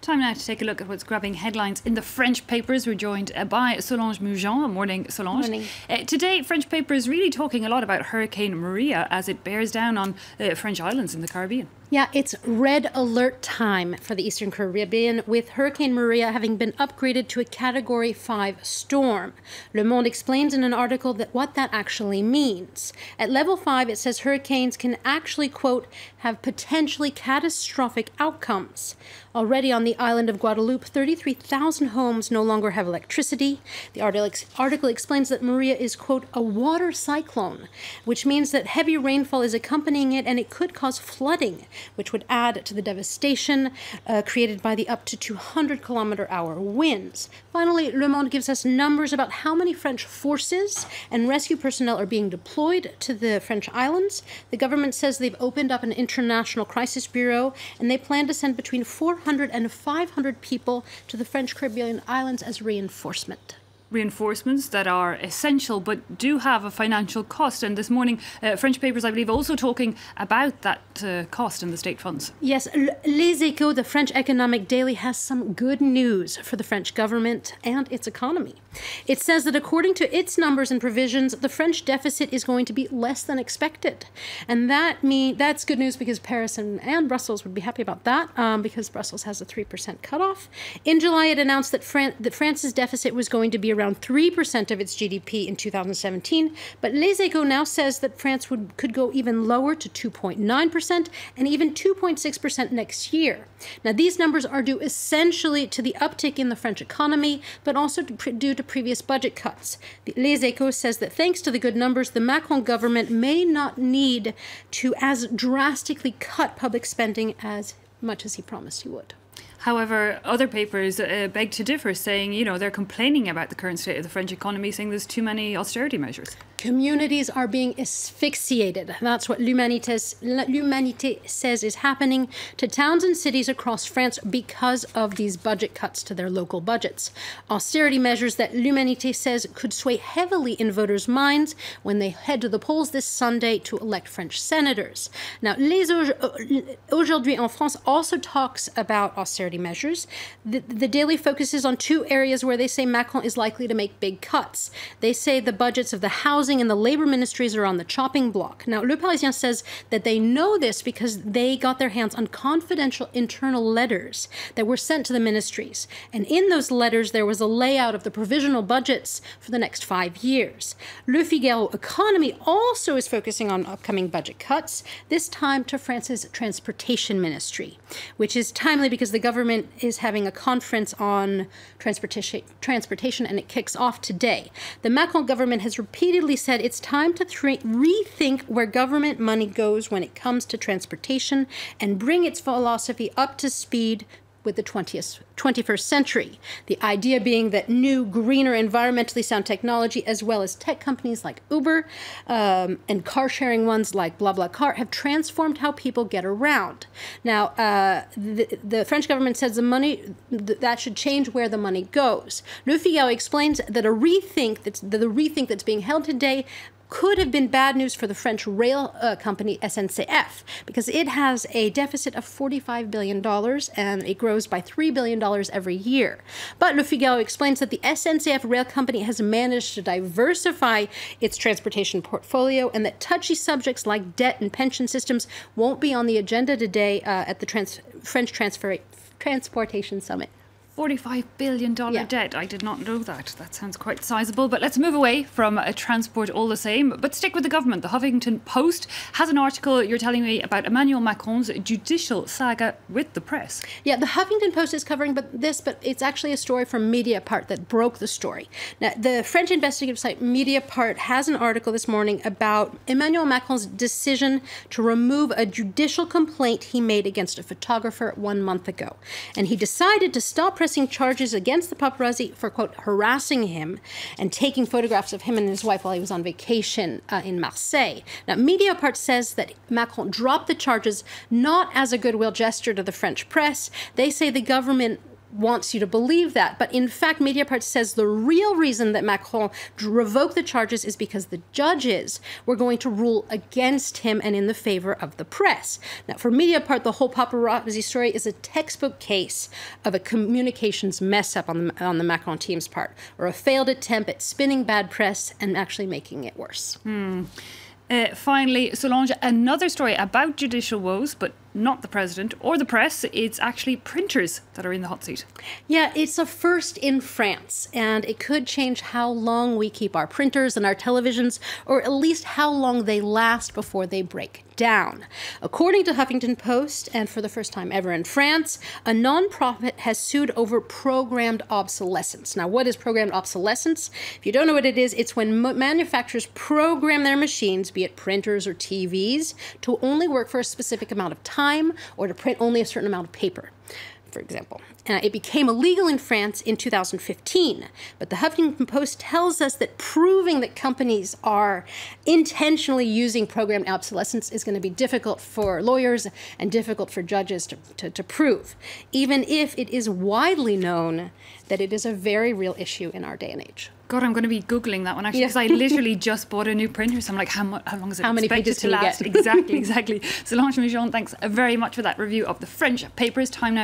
Time now to take a look at what's grabbing headlines in the French papers. We're joined by Solange Moujon. Morning, Solange. Morning. Today, French papers really talking a lot about Hurricane Maria as it bears down on French islands in the Caribbean. Yeah, it's red alert time for the Eastern Caribbean, with Hurricane Maria having been upgraded to a Category 5 storm. Le Monde explains in an article what that actually means. At level 5, it says hurricanes can actually, quote, have potentially catastrophic outcomes. Already on the island of Guadeloupe, 33,000 homes no longer have electricity. The article explains that Maria is, quote, a water cyclone, which means that heavy rainfall is accompanying it and it could cause flooding, which would add to the devastation created by the up to 200-kilometer-hour winds. Finally, Le Monde gives us numbers about how many French forces and rescue personnel are being deployed to the French islands. The government says they've opened up an international crisis bureau, and they plan to send between 400 and 500 people to the French Caribbean islands as reinforcement. Reinforcements that are essential but do have a financial cost. And this morning, French papers, I believe, also talking about that cost in the state funds. Yes, Les Echos, the French economic daily, has some good news for the French government and its economy. It says that according to its numbers and provisions, the French deficit is going to be less than expected. And that's good news because Paris and Brussels would be happy about that because Brussels has a 3% cutoff. In July, it announced that France's deficit was going to be around 3% of its GDP in 2017, but Les Echos now says that France could go even lower to 2.9% and even 2.6% next year. Now, these numbers are due essentially to the uptick in the French economy, but also due to previous budget cuts. Les Echos says that thanks to the good numbers, the Macron government may not need to as drastically cut public spending as much as he promised he would. However, other papers beg to differ, saying, they're complaining about the current state of the French economy, saying there's too many austerity measures. Communities are being asphyxiated. That's what L'Humanité says is happening to towns and cities across France because of these budget cuts to their local budgets. Austerity measures that L'Humanité says could sway heavily in voters' minds when they head to the polls this Sunday to elect French senators. Now, Aujourd'hui en France also talks about austerity measures. The Daily focuses on two areas where they say Macron is likely to make big cuts. They say the budgets of the housing and the labor ministries are on the chopping block. Now, Le Parisien says that they know this because they got their hands on confidential internal letters that were sent to the ministries. And in those letters, there was a layout of the provisional budgets for the next 5 years. Le Figaro Economy also is focusing on upcoming budget cuts, this time to France's transportation ministry, which is timely because the government is having a conference on transportation, and it kicks off today. The Macron government has repeatedly said it's time to rethink where government money goes when it comes to transportation and bring its philosophy up to speed with the 21st century. The idea being that new, greener, environmentally sound technology, as well as tech companies like Uber and car-sharing ones like BlaBlaCar, have transformed how people get around. Now, the French government says the money that should change where the money goes. Le Figaro explains that the rethink that's being held today could have been bad news for the French rail company SNCF because it has a deficit of $45 billion and it grows by $3 billion every year. But Le Figaro explains that the SNCF rail company has managed to diversify its transportation portfolio and that touchy subjects like debt and pension systems won't be on the agenda today at the French Transportation Summit. $45 billion debt. I did not know that. That sounds quite sizable. But let's move away from transport all the same. But stick with the government. The Huffington Post has an article, you're telling me, about Emmanuel Macron's judicial saga with the press. Yeah, the Huffington Post is covering but it's actually a story from Mediapart that broke the story. Now, the French investigative site Mediapart has an article this morning about Emmanuel Macron's decision to remove a judicial complaint he made against a photographer 1 month ago. And he decided to stop pressing charges against the paparazzi for, quote, harassing him and taking photographs of him and his wife while he was on vacation in Marseille. Now, Mediapart says that Macron dropped the charges not as a goodwill gesture to the French press. They say the government wants you to believe that. But in fact, Mediapart says the real reason that Macron revoked the charges is because the judges were going to rule against him and in the favor of the press. Now, for Mediapart, the whole paparazzi story is a textbook case of a communications mess up on the Macron team's part, or a failed attempt at spinning bad press and actually making it worse. Finally, Solange, another story about judicial woes, but not the president or the press. It's actually printers that are in the hot seat. Yeah, it's a first in France, and it could change how long we keep our printers and our televisions, or at least how long they last before they break down. According to Huffington Post, and for the first time ever in France, a nonprofit has sued over programmed obsolescence. Now, what is programmed obsolescence? If you don't know what it is, it's when manufacturers program their machines, be it printers or TVs, to only work for a specific amount of time, or to print only a certain amount of paper, for example. It became illegal in France in 2015, but the Huffington Post tells us that proving that companies are intentionally using programmed obsolescence is going to be difficult for lawyers and difficult for judges to prove, even if it is widely known that it is a very real issue in our day and age. God, I'm going to be Googling that one actually, because I literally just bought a new printer. So I'm like, how long is it expected to last? Exactly. Solange Michon, thanks very much for that review of the French papers. Time now